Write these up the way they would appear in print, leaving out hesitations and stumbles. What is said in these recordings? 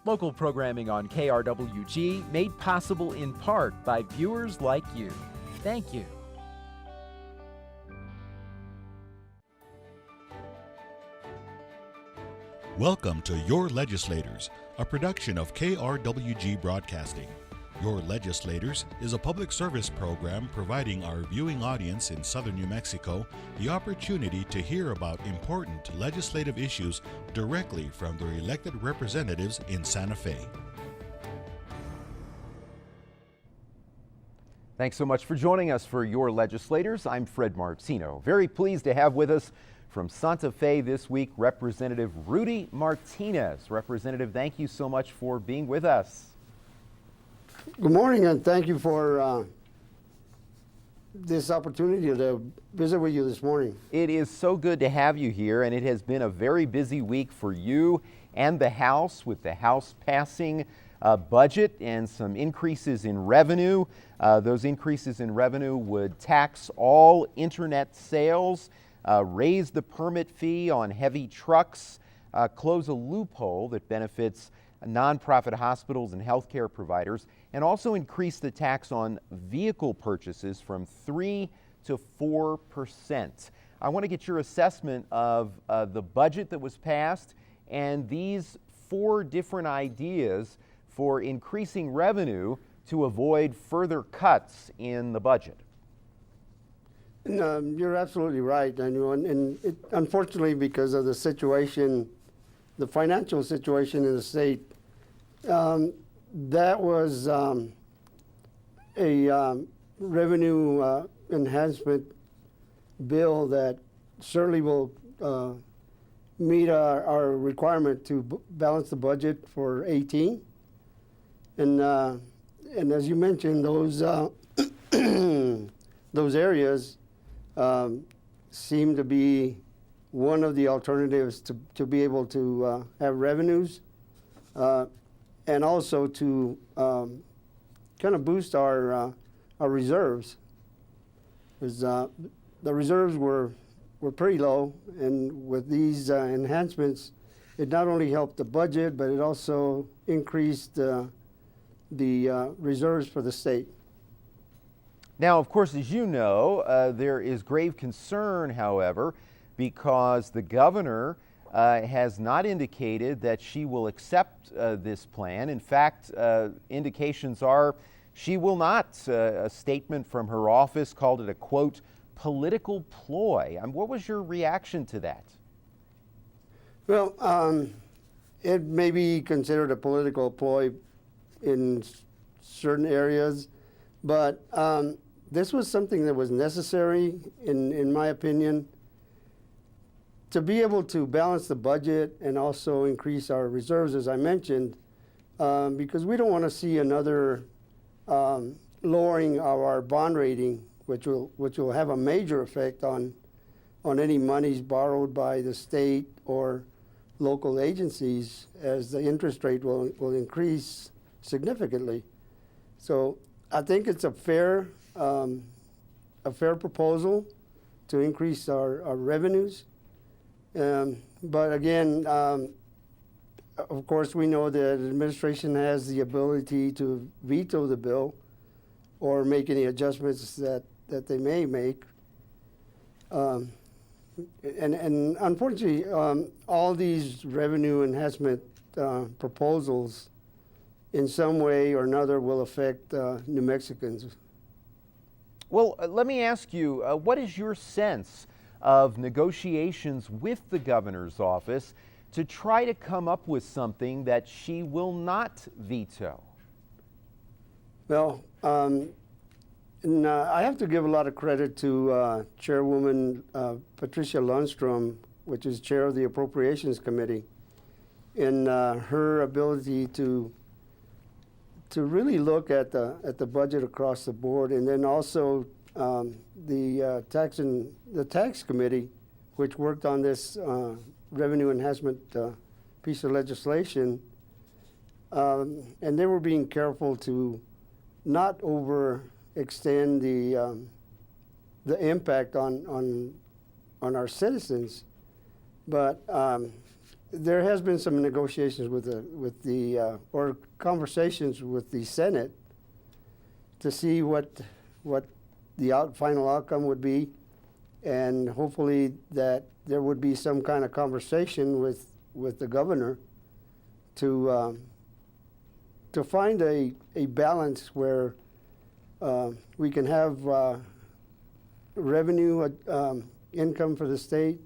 Local programming on KRWG made possible in part by viewers like you. Thank you. Welcome to Your Legislators, a production of KRWG Broadcasting. Your Legislators is a public service program providing our viewing audience in southern New Mexico the opportunity to hear about important legislative issues directly from their elected representatives in Santa Fe. Thanks so much for joining us for Your Legislators. I'm Fred Martino. Very pleased to have with us from Santa Fe this week, Representative Rudy Martinez. Representative, thank you so much for being with us. Good morning, and thank you for this opportunity to visit with you this morning. It is so good to have you here, and it has been a very busy week for you and the House, with the House passing a budget and some increases in revenue. Those increases in revenue would tax all internet sales, raise the permit fee on heavy trucks, close a loophole that benefits nonprofit hospitals and healthcare providers, and also increase the tax on vehicle purchases from 3 to 4%. I want to get your assessment of the budget that was passed and these 4 different ideas for increasing revenue to avoid further cuts in the budget. You're absolutely right. And unfortunately, because of the situation, the financial situation in the state, that was a revenue enhancement bill that certainly will meet our requirement to balance the budget for 18. And as you mentioned, those those areas seem to be one of the alternatives to be able to have revenues and also to kind of boost our reserves. Because the reserves were pretty low, and with these enhancements, it not only helped the budget, but it also increased the reserves for the state. Now, of course, as you know, there is grave concern, however, because the governor has not indicated that she will accept this plan. In fact, indications are she will not. A statement from her office called it a, quote, political ploy. What was your reaction to that? Well, it may be considered a political ploy in certain areas, but this was something that was necessary, in my opinion, to be able to balance the budget and also increase our reserves, as I mentioned, because we don't want to see another lowering of our bond rating, which will have a major effect on any monies borrowed by the state or local agencies, as the interest rate will increase significantly. So I think it's a fair proposal to increase our revenues. But again, of course, we know that the administration has the ability to veto the bill or make any adjustments that they may make. And unfortunately, all these revenue enhancement proposals in some way or another will affect New Mexicans. Well, let me ask you, what is your sense of negotiations with the governor's office to try to come up with something that she will not veto? Well, I have to give a lot of credit to Chairwoman Patricia Lundstrom, which is chair of the Appropriations Committee, in her ability to really look at the budget across the board, and then also the tax committee, which worked on this revenue enhancement piece of legislation, and they were being careful to not overextend the impact on our citizens, but there has been some negotiations or conversations with the Senate to see what the final outcome would be, and hopefully that there would be some kind of conversation with the governor to find a balance where we can have revenue income for the state,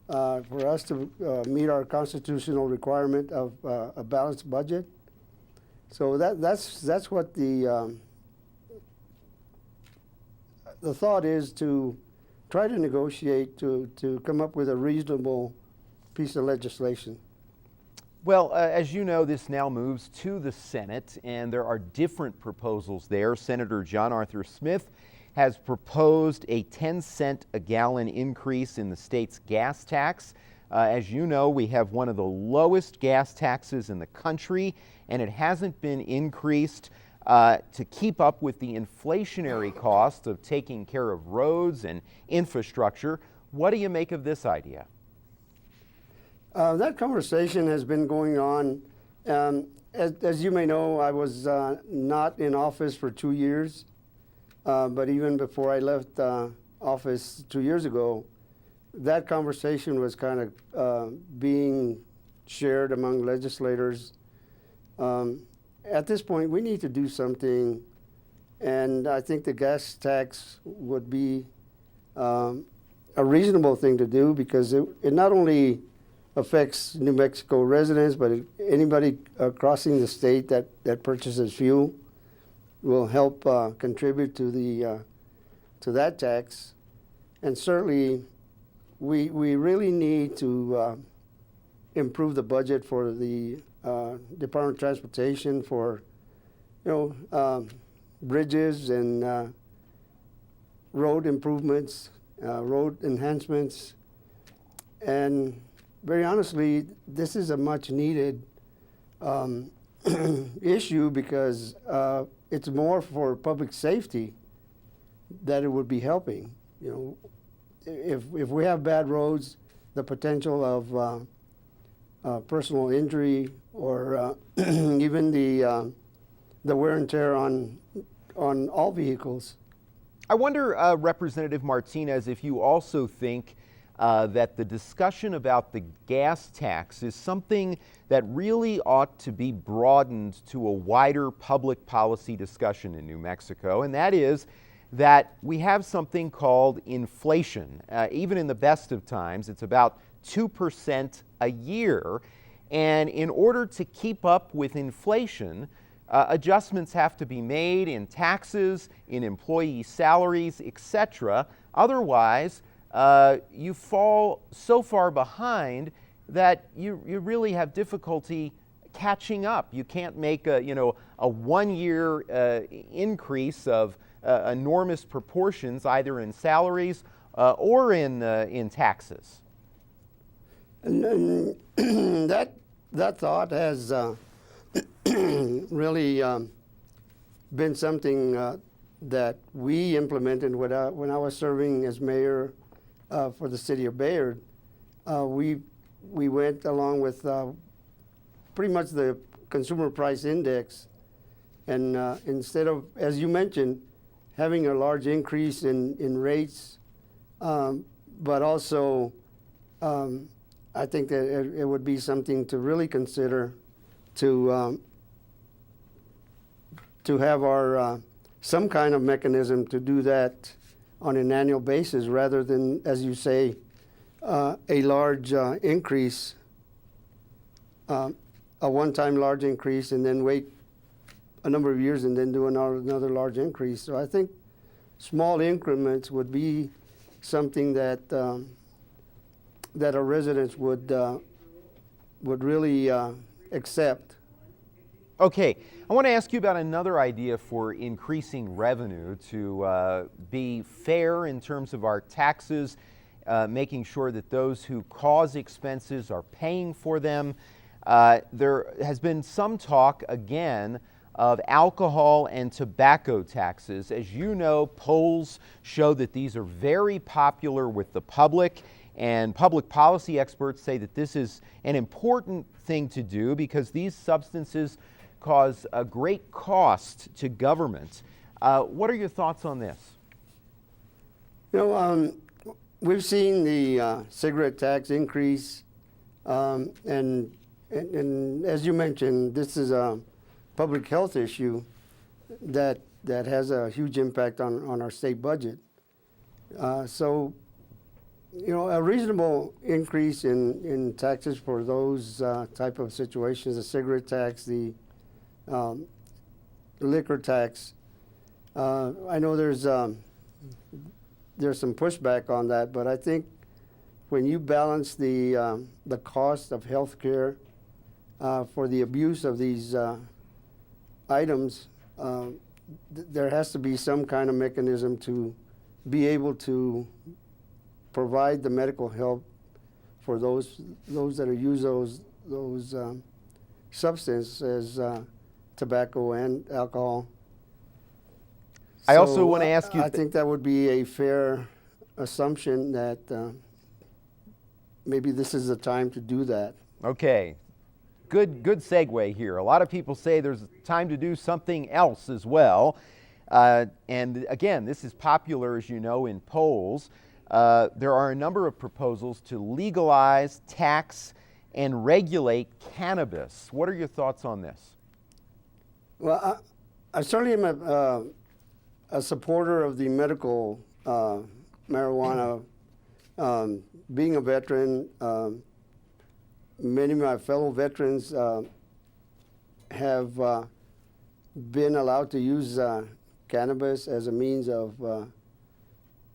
for us to meet our constitutional requirement of a balanced budget. So that's what the thought is, to try to negotiate to come up with a reasonable piece of legislation. Well, as you know, this now moves to the Senate, and there are different proposals there. Senator John Arthur Smith has proposed a 10-cent a gallon increase in the state's gas tax. As you know, we have one of the lowest gas taxes in the country, and it hasn't been increased to keep up with the inflationary cost of taking care of roads and infrastructure. What do you make of this idea? That conversation has been going on. As you may know, I was not in office for 2 years, but even before I left office 2 years ago, that conversation was kind of being shared among legislators. At this point, we need to do something, and I think the gas tax would be a reasonable thing to do, because it not only affects New Mexico residents, but anybody crossing the state that purchases fuel will help contribute to that tax. And certainly, we really need to improve the budget for the Department of Transportation, for bridges and road improvements, road enhancements, and very honestly, this is a much needed issue, because it's more for public safety that it would be helping. If we have bad roads, the potential of personal injury, or even the wear and tear on all vehicles. I wonder, Representative Martinez, if you also think that the discussion about the gas tax is something that really ought to be broadened to a wider public policy discussion in New Mexico, and that is that we have something called inflation. Even in the best of times, it's about 2% a year, and in order to keep up with inflation, adjustments have to be made in taxes, in employee salaries, etc. Otherwise, you fall so far behind that you really have difficulty catching up. You can't make a 1-year increase of enormous proportions, either in salaries or in taxes. And that thought has really been something that we implemented when I was serving as mayor for the city of Bayard. We went along with pretty much the consumer price index, and instead of, as you mentioned, having a large increase in rates, but also I think that it would be something to really consider to have our some kind of mechanism to do that on an annual basis, rather than, as you say, a large increase, a one-time large increase, and then wait a number of years and then do another large increase. So I think small increments would be something that our residents would really accept. Okay, I want to ask you about another idea for increasing revenue to be fair in terms of our taxes, making sure that those who cause expenses are paying for them. There has been some talk again of alcohol and tobacco taxes. As you know, polls show that these are very popular with the public, And public policy experts say that this is an important thing to do because these substances cause a great cost to government. What are your thoughts on this? You know, we've seen the cigarette tax increase, and as you mentioned, this is a public health issue that has a huge impact on our state budget. So, you know, a reasonable increase in taxes for those type of situations, the cigarette tax, the liquor tax. I know there's some pushback on that, but I think when you balance the cost of health care for the abuse of these items, there has to be some kind of mechanism to be able to provide the medical help for those that use those substances, tobacco and alcohol. I also want to ask you. I think that would be a fair assumption that maybe this is the time to do that. Okay. Good segue here. A lot of people say there's time to do something else as well. And again, this is popular, as you know, in polls. There are a number of proposals to legalize, tax, and regulate cannabis. What are your thoughts on this? Well, I certainly am a supporter of the medical marijuana. Being a veteran, many of my fellow veterans have been allowed to use cannabis as a means of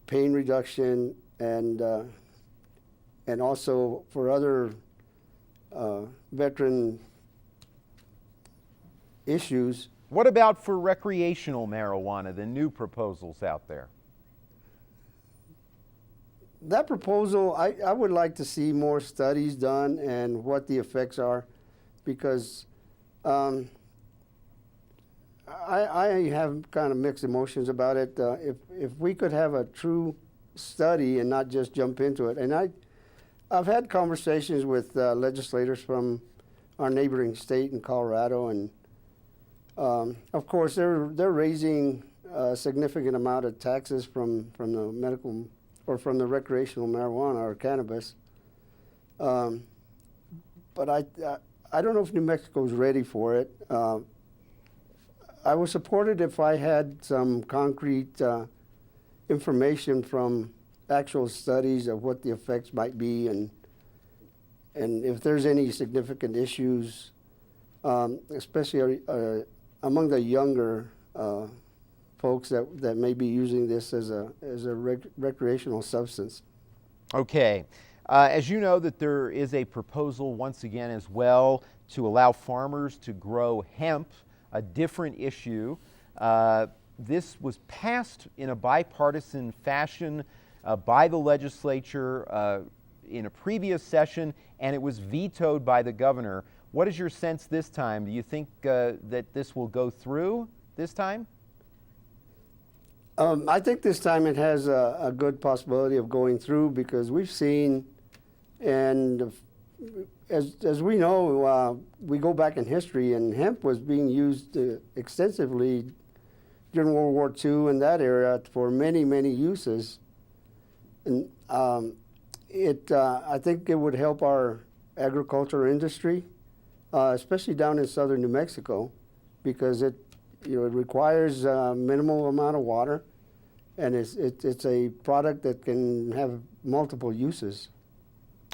pain reduction and also for other veteran issues. What about for recreational marijuana, the new proposals out there? That proposal, I would like to see more studies done and what the effects are, because I have kind of mixed emotions about it. If we could have a true study and not just jump into it. And I've had conversations with legislators from our neighboring state in Colorado, and of course they're raising a significant amount of taxes from the medical or from the recreational marijuana or cannabis. But I don't know if New Mexico is ready for it. I would support it if I had some concrete information from actual studies of what the effects might be, and if there's any significant issues, especially among the younger folks that may be using this as a recreational substance. Okay. As you know, that there is a proposal once again as well to allow farmers to grow hemp, a different issue. This was passed in a bipartisan fashion by the legislature in a previous session, and it was vetoed by the governor. What is your sense this time? Do you think that this will go through this time? I think this time it has a good possibility of going through, because we've seen, and as we know, we go back in history, and hemp was being used extensively during World War II in that era for many, many uses. And I think it would help our agriculture industry, especially down in southern New Mexico, because it requires a minimal amount of water, and it's a product that can have multiple uses.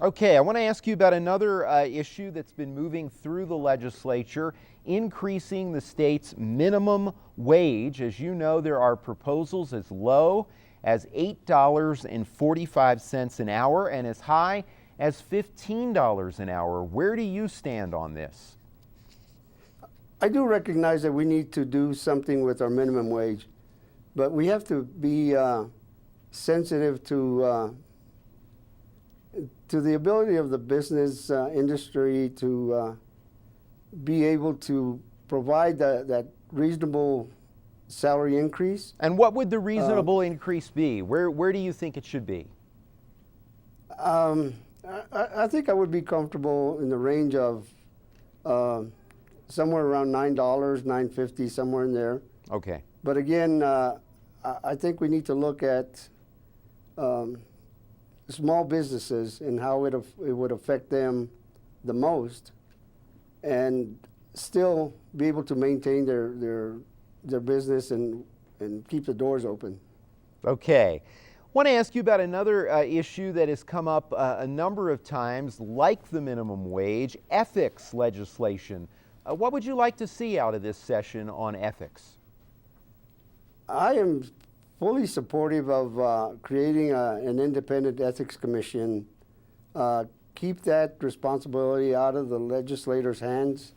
Okay, I want to ask you about another issue that's been moving through the legislature, increasing the state's minimum wage. As you know, there are proposals as low as $8.45 an hour and as high as $15 an hour. Where do you stand on this? I do recognize that we need to do something with our minimum wage, but we have to be sensitive to the ability of the business industry to be able to provide that reasonable salary increase. And what would the reasonable increase be? Where do you think it should be? I think I would be comfortable in the range of somewhere around $9, $9.50, somewhere in there. Okay. But again, I think we need to look at small businesses and how it would affect them the most, and still be able to maintain their business and keep the doors open. Okay. I want to ask you about another issue that has come up a number of times, like the minimum wage, ethics legislation. What would you like to see out of this session on ethics? I am fully supportive of creating an independent ethics commission. Keep that responsibility out of the legislators' hands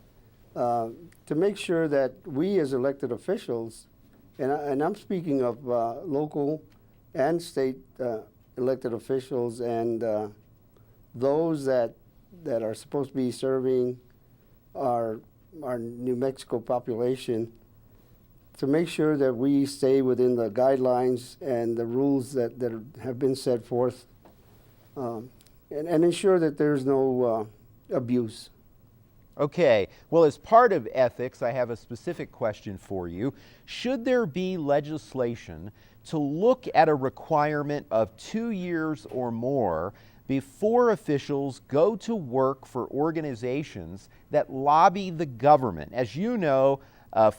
to make sure that we as elected officials, and I'm speaking of local and state elected officials and those that are supposed to be serving our New Mexico population, to make sure that we stay within the guidelines and the rules that have been set forth, and ensure that there's no abuse. Okay. Well, as part of ethics, I have a specific question for you. Should there be legislation to look at a requirement of 2 years or more before officials go to work for organizations that lobby the government? As you know,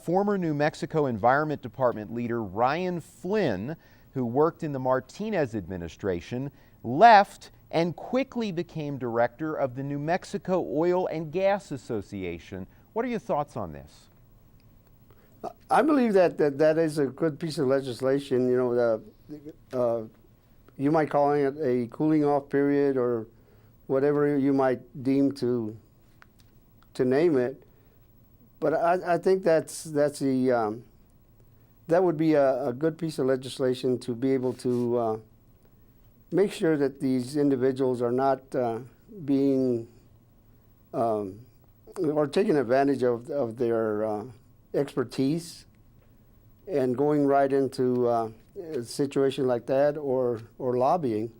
former New Mexico Environment Department leader Ryan Flynn, who worked in the Martinez administration, left and quickly became director of the New Mexico Oil and Gas Association. What are your thoughts on this? I believe that is a good piece of legislation. You know, you might call it a cooling off period or whatever you might deem to name it. But I think that would be a good piece of legislation to be able to make sure that these individuals are not being or taking advantage of their expertise and going right into a situation like that or lobbying.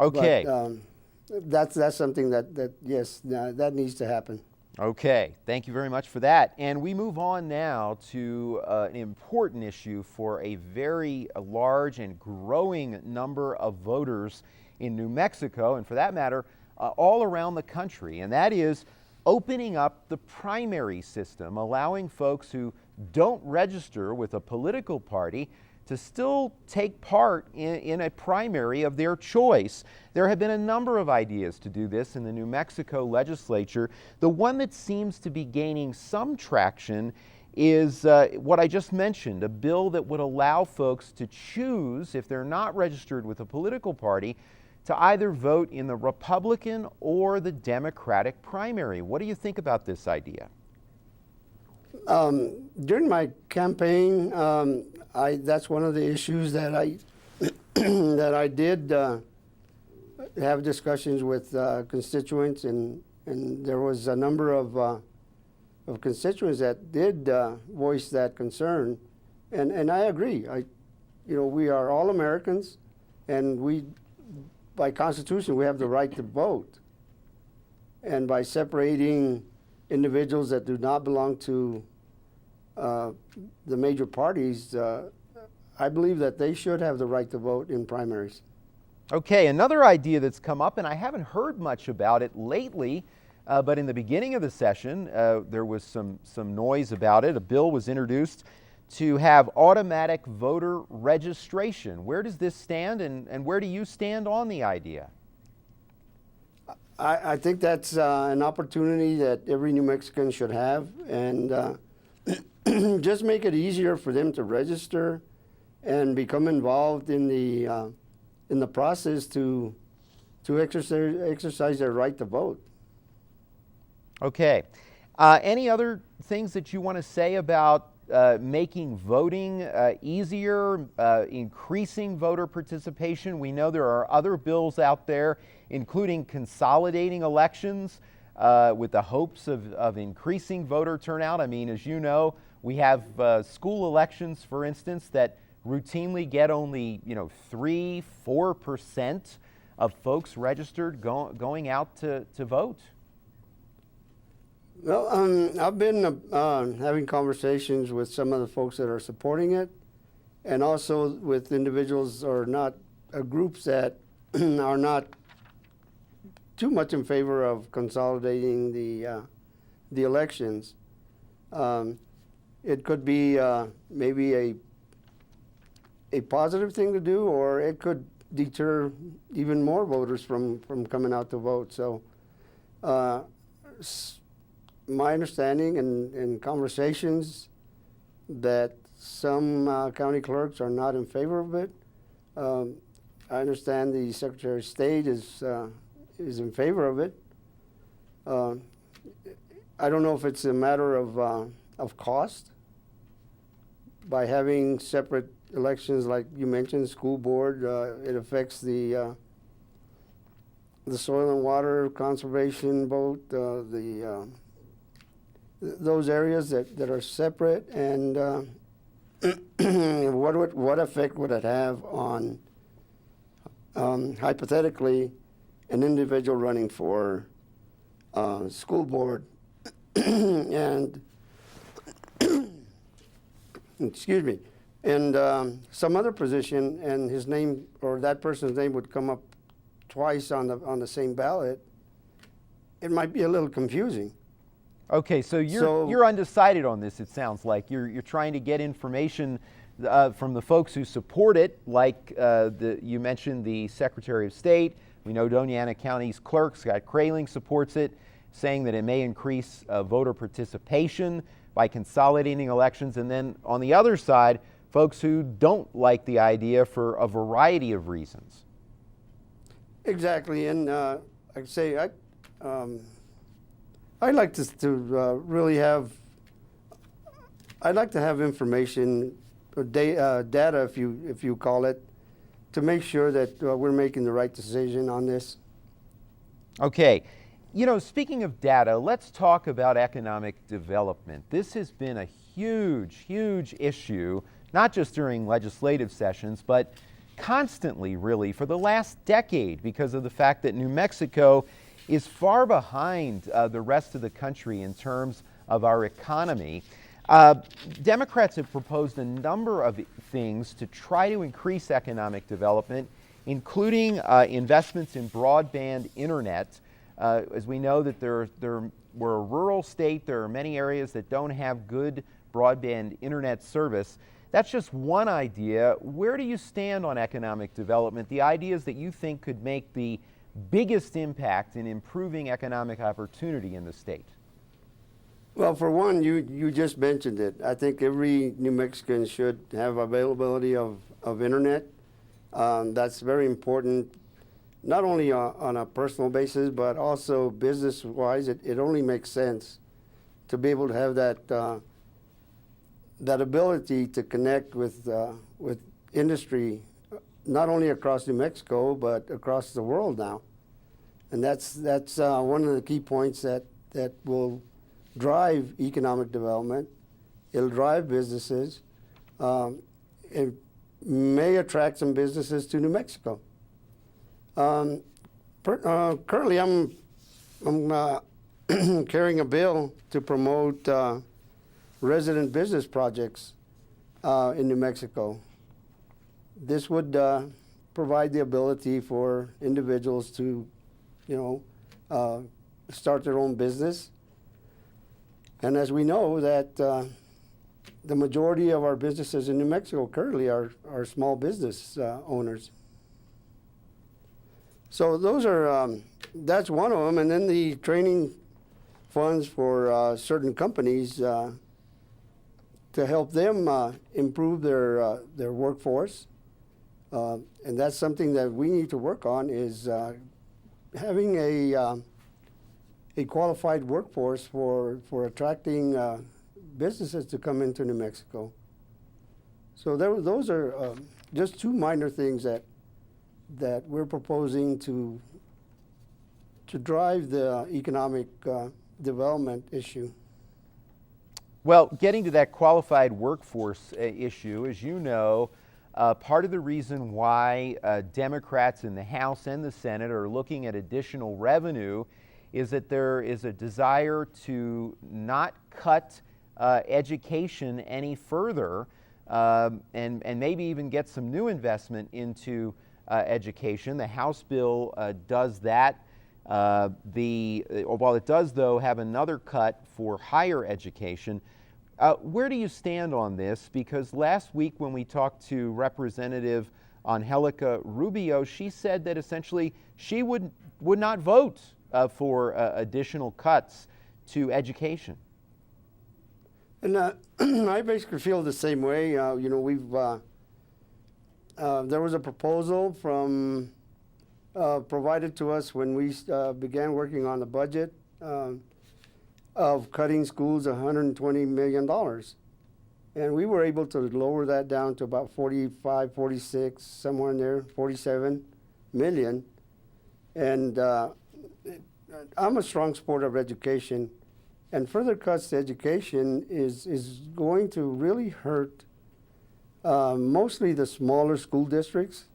Okay. But, that's something that yes, that needs to happen. Okay, thank you very much for that. And we move on now to an important issue for a very large and growing number of voters in New Mexico, and for that matter, all around the country, and that is opening up the primary system, allowing folks who don't register with a political party to still take part in a primary of their choice. There have been a number of ideas to do this in the New Mexico legislature. The one that seems to be gaining some traction is what I just mentioned, a bill that would allow folks to choose, if they're not registered with a political party, to either vote in the Republican or the Democratic primary. What do you think about this idea? During my campaign, that's one of the issues that I that I did have discussions with constituents, and there was a number of constituents that did voice that concern, and I agree. We are all Americans, and we, by Constitution, we have the right to vote, and by separating individuals that do not belong to the major parties, I believe that they should have the right to vote in primaries. Okay, another idea that's come up, and I haven't heard much about it lately, but in the beginning of the session, there was some noise about it. A bill was introduced to have automatic voter registration. Where does this stand, and where do you stand on the idea? I think that's an opportunity that every New Mexican should have, and just make it easier for them to register and become involved in the process to exercise their right to vote. Okay. Any other things that you want to say about making voting easier, increasing voter participation? We know there are other bills out there, including consolidating elections with the hopes of increasing voter turnout. I mean, as you know, we have school elections, for instance, that routinely get only 3-4% of folks registered going out to vote? Well, I've been having conversations with some of the folks that are supporting it, and also with individuals or not groups that are not too much in favor of consolidating the elections. It could be maybe a positive thing to do, or it could deter even more voters from coming out to vote. So my understanding and conversations that some county clerks are not in favor of it. I understand the Secretary of State is in favor of it. I don't know if it's a matter of cost. By having separate elections, like you mentioned, school board, it affects the soil and water conservation vote, those areas that are separate, and what effect would it have on hypothetically an individual running for school board and excuse me, and some other position, and his name or that person's name would come up twice on the same ballot. It might be a little confusing. Okay, so you're undecided on this. It sounds like you're trying to get information from the folks who support it, like you mentioned the Secretary of State. We know Doña Ana County's clerk, Scott Kraling, supports it, saying that it may increase voter participation by consolidating elections. And then on the other side, folks who don't like the idea for a variety of reasons. Exactly, and I'd say I'd like to really have. I'd like to have information, or data, if you call it, to make sure that we're making the right decision on this. Okay. You know, speaking of data, let's talk about economic development. This has been a huge, huge issue, not just during legislative sessions, but constantly, really, for the last decade, because of the fact that New Mexico is far behind the rest of the country in terms of our economy. Democrats have proposed a number of things to try to increase economic development, including investments in broadband internet. As we know that we're a rural state, there are many areas that don't have good broadband internet service. That's just one idea. Where do you stand on economic development, the ideas that you think could make the biggest impact in improving economic opportunity in the state? Well, for one, you just mentioned it. I think every New Mexican should have availability of internet. That's very important, not only on a personal basis, but also business-wise. It only makes sense to be able to have that ability to connect with industry, not only across New Mexico, but across the world now. And that's one of the key points that will drive economic development. It'll drive businesses. It may attract some businesses to New Mexico. Currently, I'm carrying a bill to promote resident business projects in New Mexico. This would provide the ability for individuals to, start their own business. And as we know that the majority of our businesses in New Mexico currently are small business owners. So that's one of them. And then the training funds for certain companies to help them improve their workforce. And that's something that we need to work on, is having a qualified workforce for attracting businesses to come into New Mexico. So those are just two minor things that we're proposing to drive the economic development issue. Well, getting to that qualified workforce issue, as you know, part of the reason why Democrats in the House and the Senate are looking at additional revenue is that there is a desire to not cut education any further, and maybe even get some new investment into education. The House bill does that. While it does, though, have another cut for higher education. Where do you stand on this? Because last week when we talked to Representative Angelica Rubio, she said that essentially she would not vote for additional cuts to education. And I basically feel the same way. You know, we've there was a proposal from provided to us when we began working on the budget of cutting schools $120 million. And we were able to lower that down to about 45, 46, somewhere in there, 47 million. And I'm a strong supporter of education. And further cuts to education is going to really hurt mostly the smaller school districts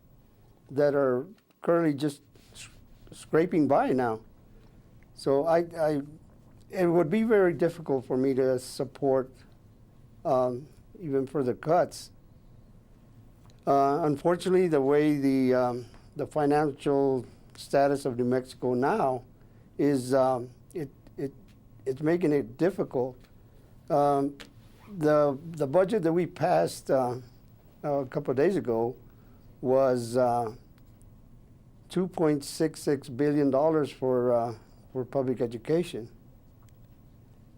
that are currently just scraping by now. So it would be very difficult for me to support even further cuts. Unfortunately, the way the financial status of New Mexico now is, it's making it difficult. The budget that we passed a couple of days ago was $2.66 billion for public education.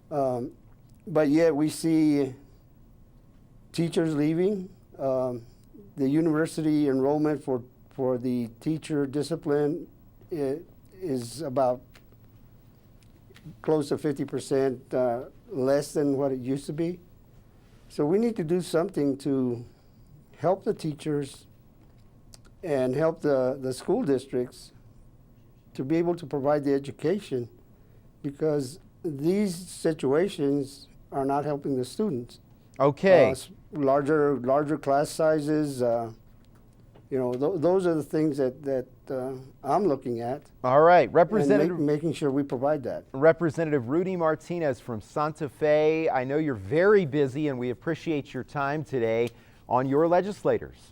But yet we see teachers leaving. The university enrollment for the teacher discipline is about close to 50% less than what it used to be. So we need to do something to help the teachers and help the school districts to be able to provide the education, because these situations are not helping the students. Okay. Larger class sizes, you know, those are the things that I'm looking at. All right, Representative. Making sure we provide that. Representative Rudy Martinez from Santa Fe. I know you're very busy, and we appreciate your time today on Your Legislators.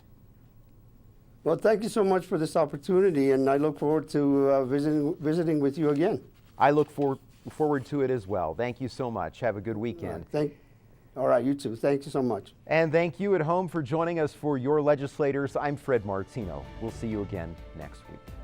Well, thank you so much for this opportunity, and I look forward to visiting with you again. I look forward to it as well. Thank you so much. Have a good weekend. All right, you too. Thank you so much. And thank you at home for joining us for Your Legislators. I'm Fred Martino. We'll see you again next week.